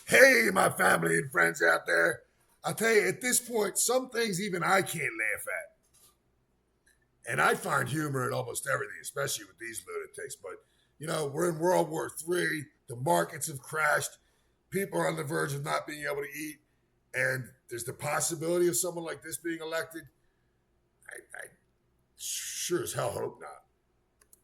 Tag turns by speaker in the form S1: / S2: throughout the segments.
S1: Hey, my family and friends out there. I'll tell you, at this point, some things even I can't laugh at. And I find humor in almost everything, especially with these lunatics. But, we're in World War III. The markets have crashed. People are on the verge of not being able to eat. And there's the possibility of someone like this being elected. I sure as hell hope not.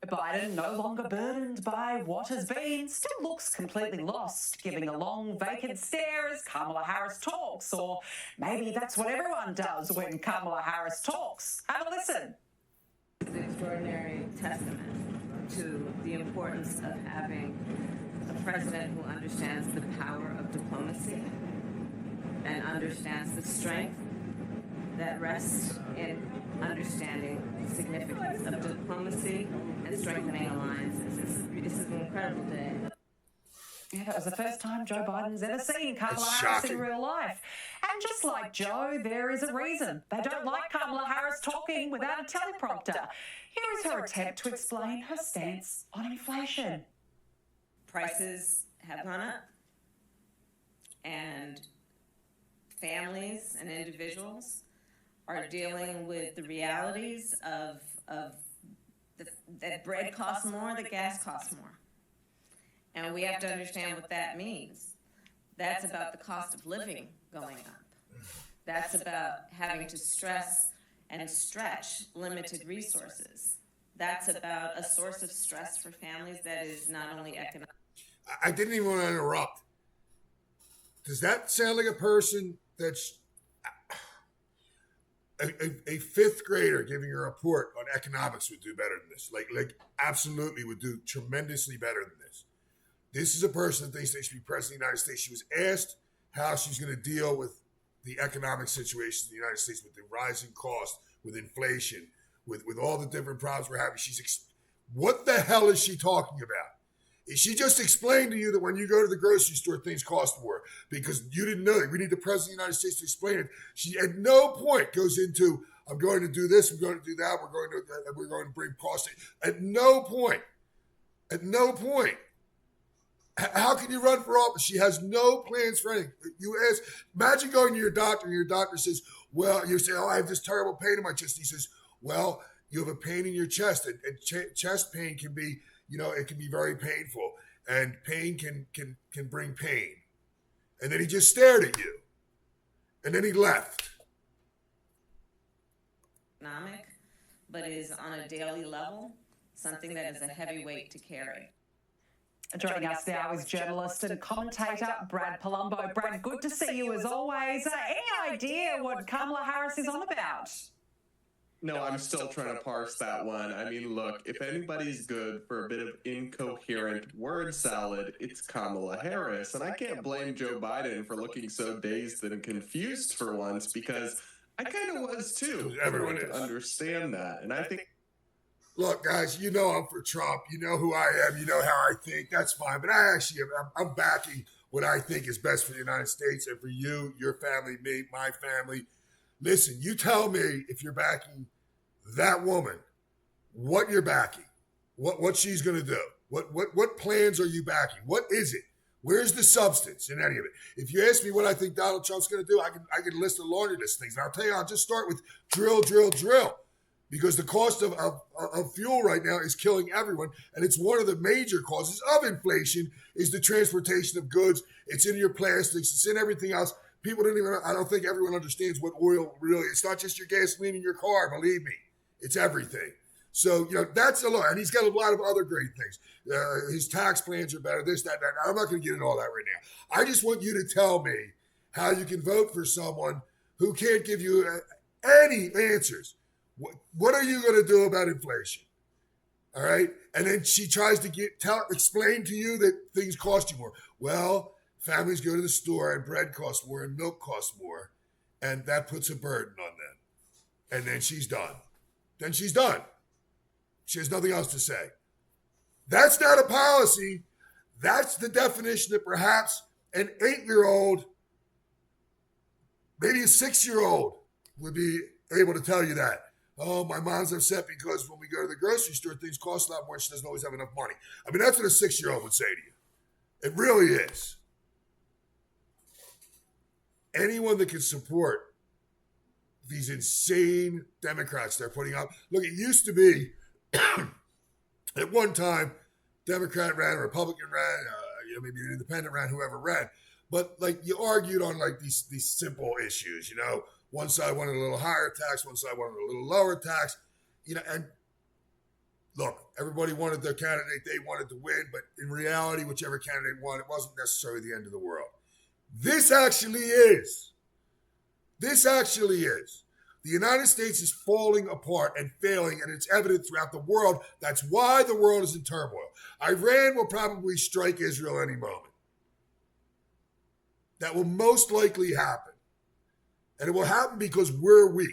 S2: Biden, no longer burdened by what has been, still looks completely lost, giving a long vacant stare as Kamala Harris talks. Or maybe that's what everyone does when Kamala Harris talks. Have a listen.
S3: It's an extraordinary testament to the importance of having a president who understands the power of diplomacy and understands the strength that rests in understanding the significance of diplomacy and strengthening alliances. This is an incredible day.
S2: Yeah, that was the first time Joe Biden's ever seen Kamala Harris in real life. And just like Joe, there is a reason. They don't like Kamala Harris talking without a teleprompter. Here is her attempt to explain her stance on inflation.
S3: Prices have gone up, and families and individuals are dealing with the realities of that bread costs more, that gas costs more. And we have to understand what that means. That's about the cost of living going up. That's about having to stress and stretch limited resources. That's about a source of stress for families that is not only economic.
S1: I didn't even want to interrupt. Does that sound like a person that's a fifth grader giving a report on economics would do better than this? Like absolutely would do tremendously better than this. This is a person that thinks they should be president of the United States. She was asked how she's going to deal with the economic situation in the United States, with the rising cost, with inflation, with all the different problems we're having. What the hell is she talking about? Is she just explained to you that when you go to the grocery store, things cost more because you didn't know that? We need the president of the United States to explain it. She at no point goes into, I'm going to do this, I'm going to do that, we're going to bring costs. At no point. How can you run for office? She has no plans for anything. Imagine going to your doctor and your doctor says, well, you say, oh, I have this terrible pain in my chest. He says, well, you have a pain in your chest, and chest pain can be, it can be very painful, and pain can bring pain. And then he just stared at you, and then he left.
S3: Economic, but is on a daily level something that is a heavy weight to carry.
S2: Joining us now is journalist and commentator Brad Palumbo. Brad, good to see you as always. Any idea what Kamala Harris is on about?
S4: No, I'm still trying to parse that one. I mean, look, if anybody's good for a bit of incoherent word salad, it's Kamala Harris. And I can't blame Joe Biden for looking so dazed and confused for once, because I kind of was too.
S1: Everyone
S4: to understand that. And I think...
S1: Look, guys, I'm for Trump. You know who I am. You know how I think. That's fine. But I'm backing what I think is best for the United States and for you, your family, me, my family. Listen, you tell me if you're backing that woman, what you're backing, what she's going to do. What plans are you backing? What is it? Where's the substance in any of it? If you ask me what I think Donald Trump's going to do, I can list a laundry list of things. And I'll tell you, I'll just start with drill. Because the cost of fuel right now is killing everyone. And it's one of the major causes of inflation is the transportation of goods. It's in your plastics. It's in everything else. I don't think everyone understands what oil really is. It's not just your gasoline in your car, believe me. It's everything. So, that's a lot. And he's got a lot of other great things. His tax plans are better, this, that. I'm not going to get into all that right now. I just want you to tell me how you can vote for someone who can't give you any answers. What are you going to do about inflation? All right. And then she tries to explain to you that things cost you more. Well, families go to the store and bread costs more and milk costs more. And that puts a burden on them. And then she's done. She has nothing else to say. That's not a policy. That's the definition that perhaps an 8-year-old, maybe a 6-year-old would be able to tell you that. Oh, my mom's upset because when we go to the grocery store, things cost a lot more and she doesn't always have enough money. I mean, that's what a 6-year-old would say to you. It really is. anyone that can support these insane Democrats they're putting up. Look, it used to be at one time, Democrat ran, Republican ran, maybe an independent ran, whoever ran. But like you argued on like these simple issues, one side wanted a little higher tax, one side wanted a little lower tax, and look, everybody wanted their candidate they wanted to win, but in reality, whichever candidate won, it wasn't necessarily the end of the world. This actually is. The United States is falling apart and failing, and it's evident throughout the world. That's why the world is in turmoil. Iran will probably strike Israel any moment. That will most likely happen. And it will happen because we're weak.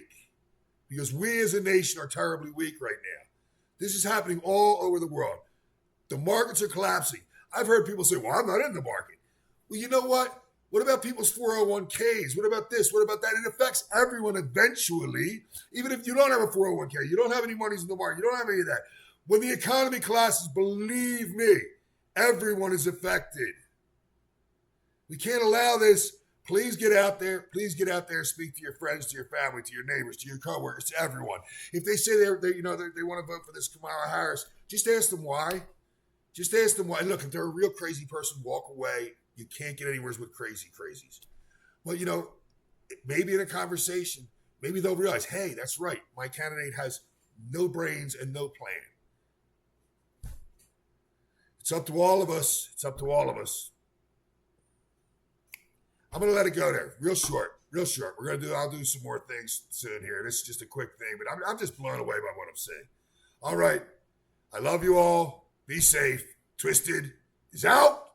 S1: Because we as a nation are terribly weak right now. This is happening all over the world. The markets are collapsing. I've heard people say, well, I'm not in the market. Well, you know what? What about people's 401ks? What about this? What about that? It affects everyone eventually. Even if you don't have a 401k, you don't have any monies in the market, you don't have any of that. When the economy collapses, believe me, everyone is affected. We can't allow this. Please get out there. Please get out there. Speak to your friends, to your family, to your neighbors, to your coworkers, to everyone. If they say they want to vote for this Kamala Harris, just ask them why. Just ask them why. And look, if they're a real crazy person, walk away. You can't get anywhere with crazies. Well, maybe in a conversation, maybe they'll realize, hey, that's right. My candidate has no brains and no plan. It's up to all of us. I'm going to let it go there. Real short. I'll do some more things soon here. This is just a quick thing, but I'm just blown away by what I'm seeing. All right. I love you all. Be safe. Twisted is out.